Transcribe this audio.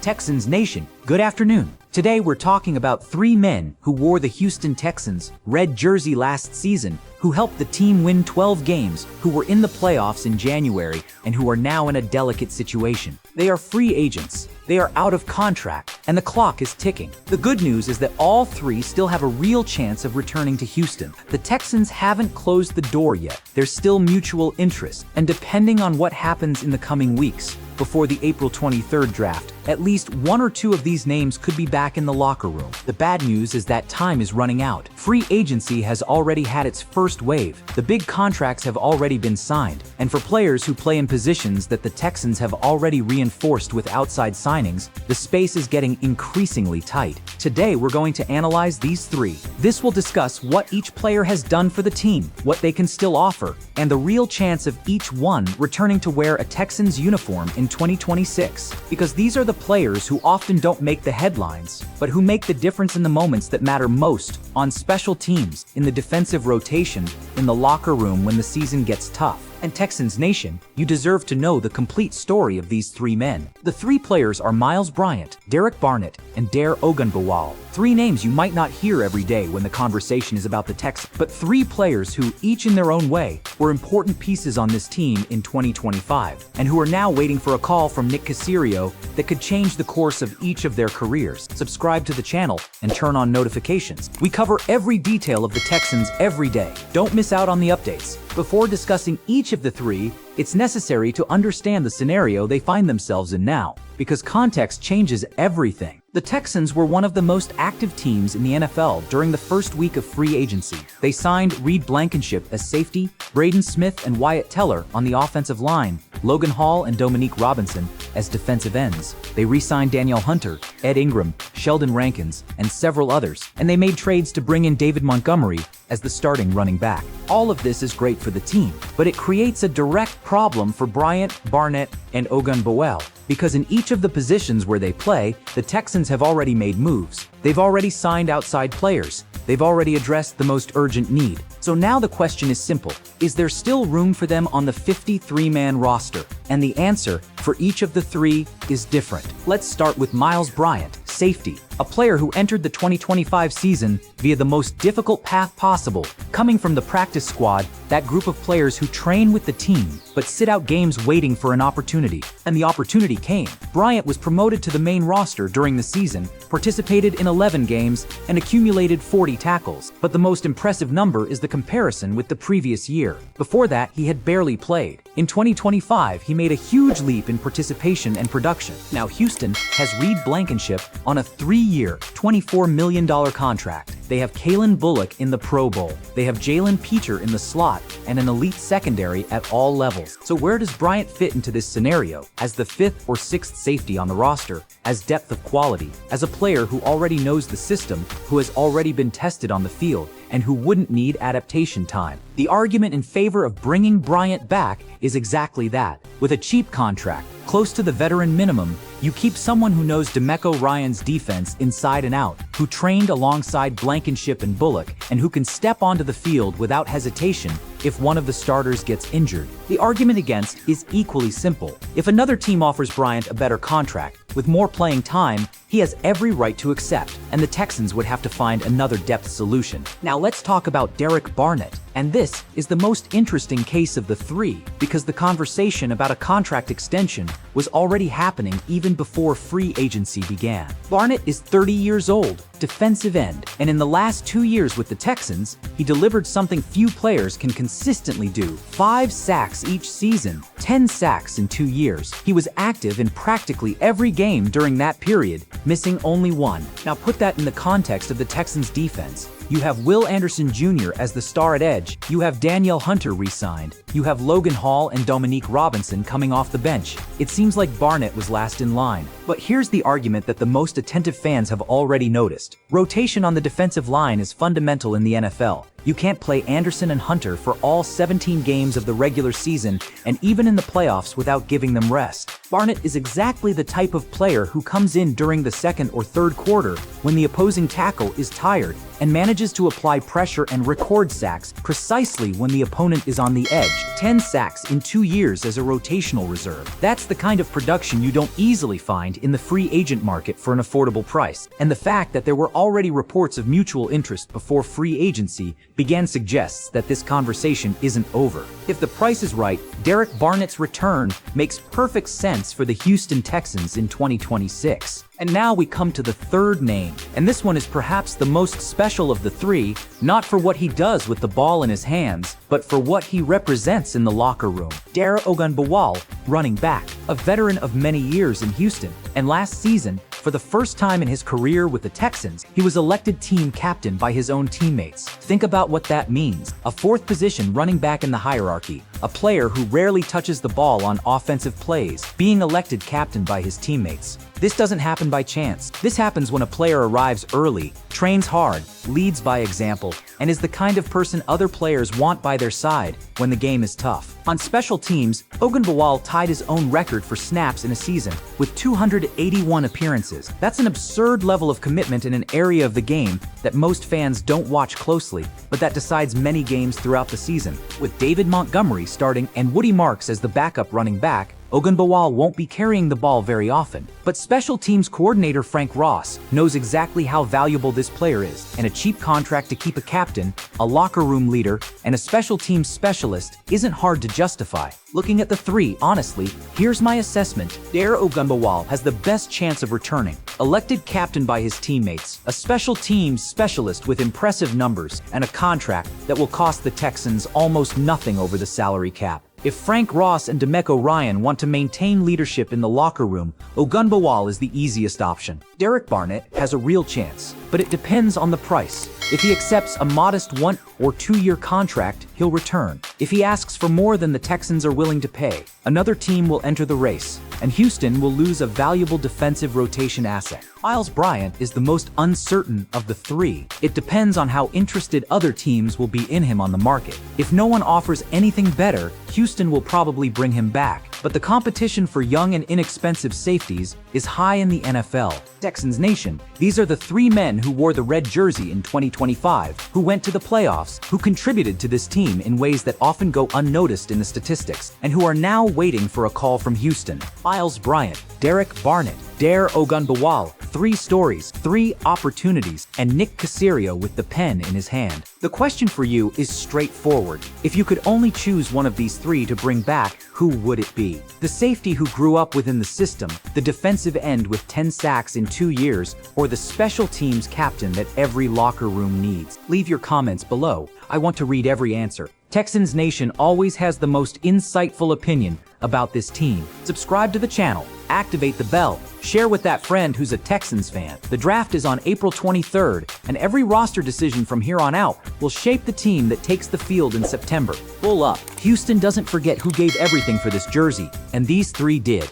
Texans Nation, good afternoon. Today we're talking about three men who wore the Houston Texans' red jersey last season, who helped the team win 12 games, who were in the playoffs in January, and who are now in a delicate situation. They are free agents, they are out of contract, and the clock is ticking. The good news is that all three still have a real chance of returning to Houston. The Texans haven't closed the door yet. There's still mutual interest, and depending on what happens in the coming weeks, before the April 23rd draft, at least one or two of these names could be back in the locker room. The bad news is that time is running out. Free agency has already had its first wave. The big contracts have already been signed, and for players who play in positions that the Texans have already reinforced with outside signings, the space is getting increasingly tight. Today we're going to analyze these three. This will discuss what each player has done for the team, what they can still offer, and the real chance of each one returning to wear a Texans uniform in 2026. Because these are the players who often don't make the headlines, but who make the difference in the moments that matter most, on special teams, in the defensive rotation, in the locker room when the season gets tough. And Texans Nation, you deserve to know the complete story of these three men. The three players are Myles Bryant, Derek Barnett, and Dare Ogunbowale. Three names you might not hear every day when the conversation is about the Texans, but three players who, each in their own way, were important pieces on this team in 2025, and who are now waiting for a call from Nick Caserio that could change the course of each of their careers. Subscribe to the channel and turn on notifications. We cover every detail of the Texans every day. Don't miss out on the updates. Before discussing each of the three, it's necessary to understand the scenario they find themselves in now, because context changes everything. The Texans were one of the most active teams in the NFL during the first week of free agency. They signed Reed Blankenship as safety, Braden Smith and Wyatt Teller on the offensive line, Logan Hall and Dominique Robinson as defensive ends. They re-signed Danielle Hunter, Ed Ingram, Sheldon Rankins, and several others, and they made trades to bring in David Montgomery as the starting running back. All of this is great for the team, but it creates a direct problem for Bryant, Barnett, and Ogunbowale, because in each of the positions where they play, the Texans have already made moves. They've already signed outside players. They've already addressed the most urgent need. So now the question is simple. Is there still room for them on the 53-man roster? And the answer for each of the three is different. Let's start with Myles Bryant, safety, a player who entered the 2025 season via the most difficult path possible, coming from the practice squad, that group of players who train with the team, but sit out games waiting for an opportunity. And the opportunity came. Bryant was promoted to the main roster during the season, participated in 11 games, and accumulated 40 tackles. But the most impressive number is the comparison with the previous year. Before that, he had barely played. In 2025, he made a huge leap in participation and production. Now Houston has Reed Blankenship on a 3-year, $24 million contract. They have Kalen Bullock in the Pro Bowl. They have Jalen Peter in the slot and an elite secondary at all levels. So where does Bryant fit into this scenario? As the 5th or 6th safety on the roster, as depth of quality, as a player who already knows the system, who has already been tested on the field, and who wouldn't need adaptation time. The argument in favor of bringing Bryant back is exactly that. With a cheap contract, close to the veteran minimum, you keep someone who knows DeMeco Ryans' defense inside and out, who trained alongside Blankenship and Bullock, and who can step onto the field without hesitation if one of the starters gets injured. The argument against is equally simple. If another team offers Bryant a better contract, with more playing time, he has every right to accept, and the Texans would have to find another depth solution. Now let's talk about Derek Barnett. And this is the most interesting case of the three, because the conversation about a contract extension was already happening even before free agency began. Barnett is 30 years old, defensive end, and in the last 2 years with the Texans, he delivered something few players can consistently do: 5 sacks each season, 10 sacks in 2 years. He was active in practically every game during that period, missing only one. Now put that in the context of the Texans defense. You have Will Anderson Jr. as the star at edge, you have Danielle Hunter re-signed, you have Logan Hall and Dominique Robinson coming off the bench. It seems like Barnett was last in line. But here's the argument that the most attentive fans have already noticed. Rotation on the defensive line is fundamental in the NFL. You can't play Anderson and Hunter for all 17 games of the regular season and even in the playoffs without giving them rest. Barnett is exactly the type of player who comes in during the second or third quarter when the opposing tackle is tired and manages to apply pressure and record sacks precisely when the opponent is on the edge. 10 sacks in 2 years as a rotational reserve. That's the kind of production you don't easily find in the free agent market for an affordable price. And the fact that there were already reports of mutual interest before free agency began suggests that this conversation isn't over. If the price is right, Derek Barnett's return makes perfect sense for the Houston Texans in 2026. And now we come to the third name, and this one is perhaps the most special of the three, not for what he does with the ball in his hands, but for what he represents in the locker room. Dare Ogunbowale, running back, a veteran of many years in Houston, and last season, for the first time in his career with the Texans, he was elected team captain by his own teammates. Think about what that means. A fourth position running back in the hierarchy, a player who rarely touches the ball on offensive plays, being elected captain by his teammates. This doesn't happen by chance. This happens when a player arrives early, trains hard, leads by example, and is the kind of person other players want by their side when the game is tough. On special teams, Ogunbowale tied his own record for snaps in a season with 281 appearances. That's an absurd level of commitment in an area of the game that most fans don't watch closely, but that decides many games throughout the season. With David Montgomery starting and Woody Marks as the backup running back, Ogunbowale won't be carrying the ball very often. But special teams coordinator Frank Ross knows exactly how valuable this player is, and a cheap contract to keep a captain, a locker room leader, and a special teams specialist isn't hard to justify. Looking at the three, honestly, here's my assessment. Dare Ogunbowale has the best chance of returning. Elected captain by his teammates, a special teams specialist with impressive numbers, and a contract that will cost the Texans almost nothing over the salary cap. If Frank Ross and D'Amico Ryan want to maintain leadership in the locker room, Ogunbowale is the easiest option. Derek Barnett has a real chance, but it depends on the price. If he accepts a modest 1 or 2 year contract, he'll return. If he asks for more than the Texans are willing to pay, another team will enter the race, and Houston will lose a valuable defensive rotation asset. Miles Bryant is the most uncertain of the three. It depends on how interested other teams will be in him on the market. If no one offers anything better, Houston will probably bring him back. But the competition for young and inexpensive safeties is high in the NFL. Texans Nation, these are the three men who wore the red jersey in 2025, who went to the playoffs, who contributed to this team in ways that often go unnoticed in the statistics, and who are now waiting for a call from Houston. Miles Bryant, Derek Barnett, Dare Ogunbowale, 3 stories, 3 opportunities, and Nick Caserio with the pen in his hand. The question for you is straightforward. If you could only choose one of these 3 to bring back, who would it be? The safety who grew up within the system, the defensive end with 10 sacks in 2 years, or the special teams captain that every locker room needs? Leave your comments below. I want to read every answer. Texans Nation always has the most insightful opinion about this team. Subscribe to the channel, activate the bell, share with that friend who's a Texans fan. The draft is on April 23rd, and every roster decision from here on out will shape the team that takes the field in September. Pull up. Houston doesn't forget who gave everything for this jersey, and these 3 did.